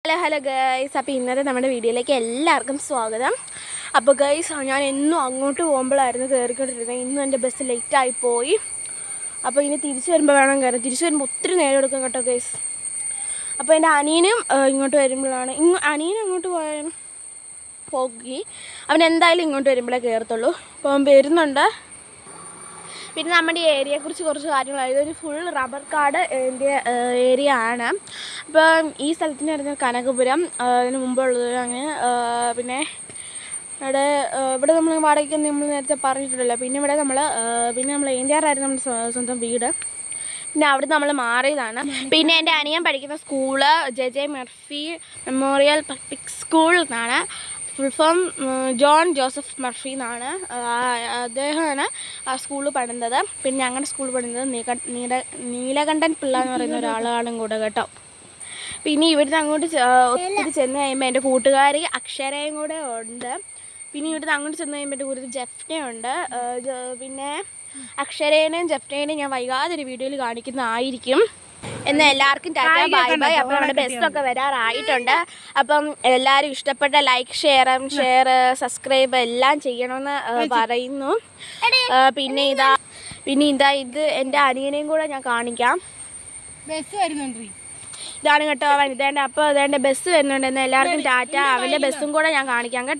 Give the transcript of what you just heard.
Hello guys, അപ്പോൾ ഇന്നത്തെ നമ്മുടെ വീഡിയോയിലേക്ക് എല്ലാവർക്കും സ്വാഗതം. അപ്പോൾ ഗൈസ്, ഞാൻ എന്നും അങ്ങോട്ട് പോകുമ്പോഴായിരുന്നു കയറിക്കൊണ്ടിരുന്നത്. ഇന്നും എൻ്റെ ബസ് ലേറ്റായിപ്പോയി. അപ്പോൾ ഇനി തിരിച്ചു വരുമ്പോൾ വേണം കയറാൻ. തിരിച്ചു വരുമ്പോൾ ഒത്തിരി നേരം എടുക്കും കേട്ടോ ഗൈസ്. അപ്പോൾ എൻ്റെ അനിയനും ഇങ്ങോട്ട് വരുമ്പോഴാണ് അനിയനും അങ്ങോട്ട് പോയി. അവൻ എന്തായാലും ഇങ്ങോട്ട് വരുമ്പോഴേ കയറത്തുള്ളൂ. അപ്പോൾ അവൻ വരുന്നുണ്ട്. പിന്നെ നമ്മുടെ ഈ ഏരിയയെക്കുറിച്ച് കുറച്ച് കാര്യങ്ങൾ. ഇതൊരു ഫുൾ റബ്ബർ കാട് ഏരിയ ആണ്. അപ്പം ഈ സ്ഥലത്തിന് പറയുന്നത് കനകപുരം. അതിന് മുമ്പുള്ളത് അങ്ങനെ. പിന്നെ ഇവിടെ നമ്മൾ വാടകയ്ക്ക് നമ്മൾ നേരത്തെ പറഞ്ഞിട്ടുണ്ടല്ലോ. പിന്നെ നമ്മൾ ഏന്ത്യാറായിരുന്നു നമ്മുടെ സ്വന്തം വീട്. പിന്നെ അവിടെ നമ്മൾ മാറിയതാണ്. പിന്നെ എൻ്റെ അനിയൻ പഠിക്കുന്ന school JJ Murphy memorial public school എന്നാണ്. Full form John Joseph Murphy എന്നാണ്. അദ്ദേഹമാണ് ആ സ്കൂൾ പണിതത്. പിന്നെ ഞങ്ങളുടെ സ്കൂൾ പണിതത് നീലകണ്ഠൻ പിള്ള എന്ന് പറയുന്ന ഒരാളാണ് കൂടെ കേട്ടോ. പിന്നെ ഇവിടുന്ന് അങ്ങോട്ട് ഒത്തിരി ചെന്ന് കഴിയുമ്പോൾ എൻ്റെ കൂട്ടുകാരി അക്ഷരയും കൂടെ ഉണ്ട്. പിന്നെ ഇവിടുന്ന് അങ്ങോട്ട് ചെന്ന് കഴിയുമ്പോൾ എൻ്റെ കൂട്ടത്തിൽ ജെഫ്നയുണ്ട്. പിന്നെ അക്ഷരേനെയും ജെഫ്നേനെയും ഞാൻ വൈകാതെ ഒരു വീഡിയോയിൽ കാണിക്കുന്നതായിരിക്കും. എന്നാൽ എല്ലാവർക്കും ടാറ്റാ ബൈ ബൈ. അപ്പോൾ നമ്മുടെ ബസ്സൊക്കെ വരാറായിട്ടുണ്ട്. അപ്പം എല്ലാവരും ഇഷ്ടപ്പെട്ട ലൈക്ക് ഷെയർ സബ്സ്ക്രൈബ് എല്ലാം ചെയ്യണമെന്ന് പറയുന്നു. പിന്നെ ഇതാ ഇത് എൻ്റെ അനിയനെയും കൂടെ ഞാൻ കാണിക്കാം. ബസ് വരുന്നുണ്ട്. ഇതാണ് കേട്ടോ അവൻ. ഇതേണ്ട അപ്പോൾ ഇതേണ്ട ബസ് വരുന്നുണ്ട്. എന്നാൽ എല്ലാവർക്കും ടാറ്റ. അവൻ്റെ ബസ്സും കൂടെ ഞാൻ കാണിക്കാം കേട്ടോ.